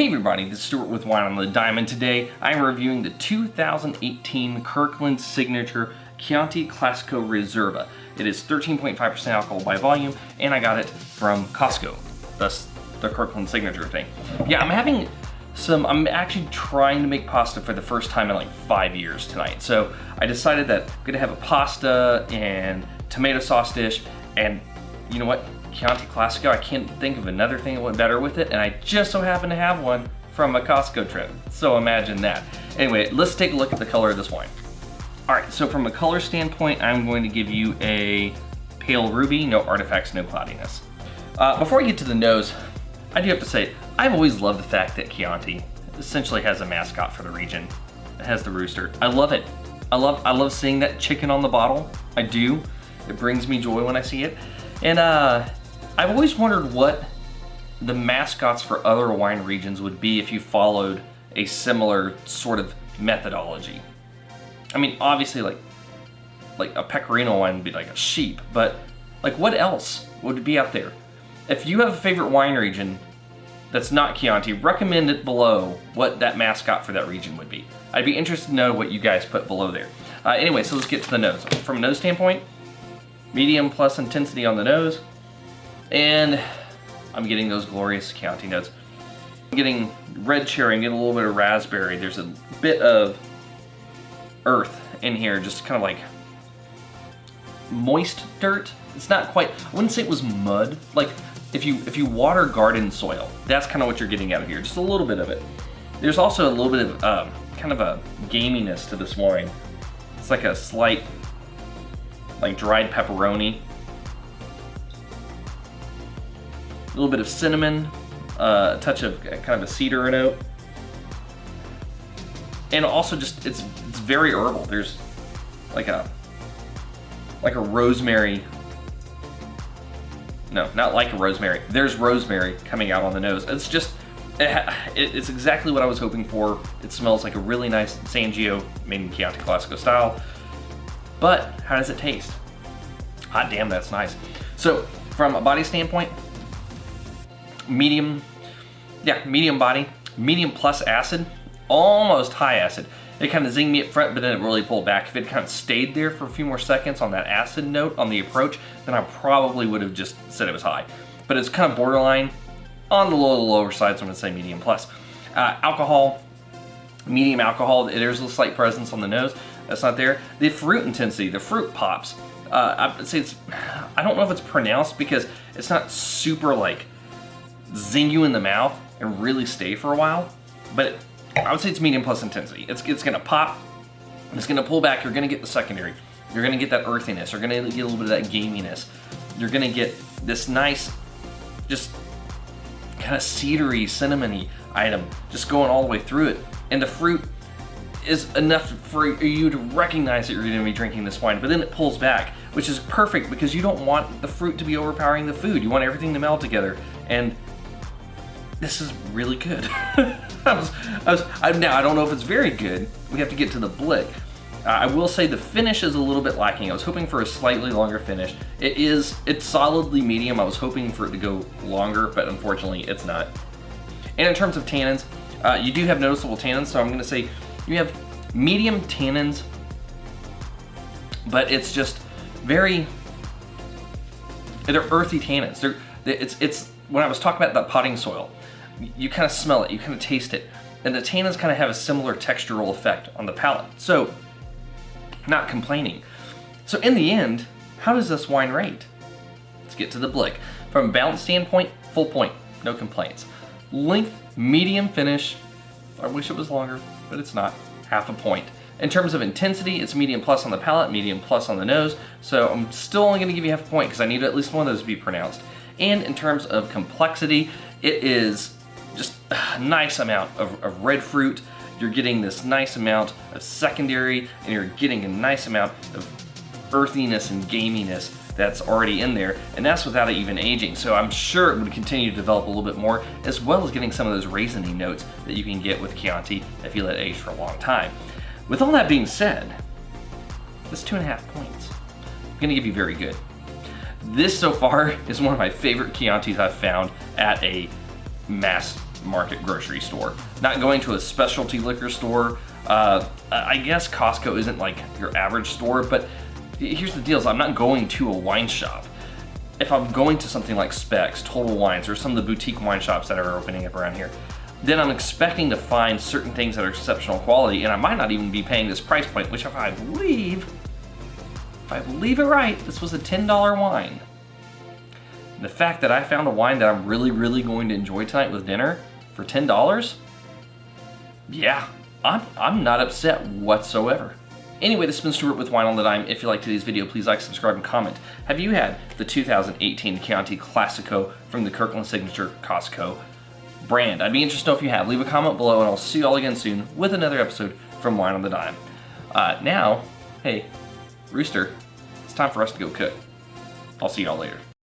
Hey everybody, this is Stuart with Wine on the Diamond. Today I'm reviewing the 2018 Kirkland Signature Chianti Classico Riserva. It is 13.5% alcohol by volume, and I got it from Costco, thus the Kirkland Signature thing. Yeah, I'm actually trying to make pasta for the first time in like 5 years tonight. So I decided that I'm gonna have a pasta and tomato sauce dish, and you know what? Chianti Classico, I can't think of another thing that went better with it, and I just so happen to have one from a Costco trip. So imagine that. Anyway, let's take a look at the color of this wine. All right, so from a color standpoint, I'm going to give you a pale ruby, no artifacts, no cloudiness. Before I get to the nose, I do have to say, I've always loved the fact that Chianti essentially has a mascot for the region. It has the rooster. I love it. I love seeing that chicken on the bottle. I do. It brings me joy when I see it. And I've always wondered what the mascots for other wine regions would be if you followed a similar sort of methodology. I mean, obviously like a pecorino wine would be like a sheep, but like what else would be out there? If you have a favorite wine region that's not Chianti, recommend it below what that mascot for that region would be. I'd be interested to know what you guys put below there. Anyway, so let's get to the nose. From a nose standpoint, medium plus intensity on the nose, and I'm getting those glorious Chianti notes. I'm getting red cherry, I'm getting a little bit of raspberry. There's a bit of earth in here, just kind of like moist dirt. It's not quite, I wouldn't say it was mud. Like if you water garden soil, that's kind of what you're getting out of here, just a little bit of it. There's also a little bit of kind of a gaminess to this wine. It's like a slight, like dried pepperoni. A little bit of cinnamon, a touch of kind of a cedar note. And also just, it's very herbal. There's like a rosemary. No, not like a rosemary. There's rosemary coming out on the nose. It's just, it's exactly what I was hoping for. It smells like a really nice Sangiovese made in Chianti Classico style. But how does it taste? Hot damn, that's nice. So from a body standpoint, medium body, medium plus acid, almost high acid. It kind of zinged me up front, but then it really pulled back. If it kind of stayed there for a few more seconds on that acid note on the approach, then I probably would have just said it was high. But it's kind of borderline on the lower side, so I'm gonna say medium plus. Alcohol, medium alcohol, there's a slight presence on the nose. That's not there. The fruit intensity, the fruit pops. I'd say I don't know if it's pronounced because it's not super like zing you in the mouth and really stay for a while, but I would say it's medium plus intensity. It's gonna pop, it's gonna pull back, you're gonna get the secondary, you're gonna get that earthiness, you're gonna get a little bit of that gaminess, you're gonna get this nice, just kind of cedary, cinnamony item just going all the way through it, and the fruit is enough for you to recognize that you're gonna be drinking this wine, but then it pulls back, which is perfect because you don't want the fruit to be overpowering the food. You want everything to meld together, and this is really good. Now, I don't know if it's very good. We have to get to the blick. I will say the finish is a little bit lacking. I was hoping for a slightly longer finish. It's solidly medium. I was hoping for it to go longer, but unfortunately it's not. And in terms of tannins, you do have noticeable tannins, so I'm gonna say you have medium tannins, but it's just they're earthy tannins. It's when I was talking about that potting soil, you kind of smell it, you kind of taste it, and the tannins kind of have a similar textural effect on the palate. So, not complaining. So in the end, how does this wine rate? Let's get to the blick. From a balance standpoint, full point, no complaints. Length, medium finish. I wish it was longer, but it's not. Half a point. In terms of intensity, it's medium plus on the palate, medium plus on the nose. So I'm still only gonna give you half a point because I need at least one of those to be pronounced. And in terms of complexity, it is just a nice amount of red fruit. You're getting this nice amount of secondary, and you're getting a nice amount of earthiness and gaminess that's already in there, and that's without it even aging. So I'm sure it would continue to develop a little bit more, as well as getting some of those raisiny notes that you can get with Chianti if you let it age for a long time. With all that being said, this 2.5 points. I'm gonna give you very good. This so far is one of my favorite Chiantis I've found at a mass market grocery store. Not going to a specialty liquor store. I guess Costco isn't like your average store, but here's the deal, is I'm not going to a wine shop. If I'm going to something like Specs, Total Wines, or some of the boutique wine shops that are opening up around here, then I'm expecting to find certain things that are exceptional quality, and I might not even be paying this price point, which if I believe it right, this was a $10 wine. And the fact that I found a wine that I'm really going to enjoy tonight with dinner for $10, yeah, I'm not upset whatsoever. Anyway, this has been Stuart with Wine on the Dime. If you liked today's video, please like, subscribe, and comment. Have you had the 2018 Chianti Classico from the Kirkland Signature Costco brand? I'd be interested to know if you have. Leave a comment below, and I'll see you all again soon with another episode from Wine on the Dime. Now, hey, Rooster, it's time for us to go cook. I'll see y'all later.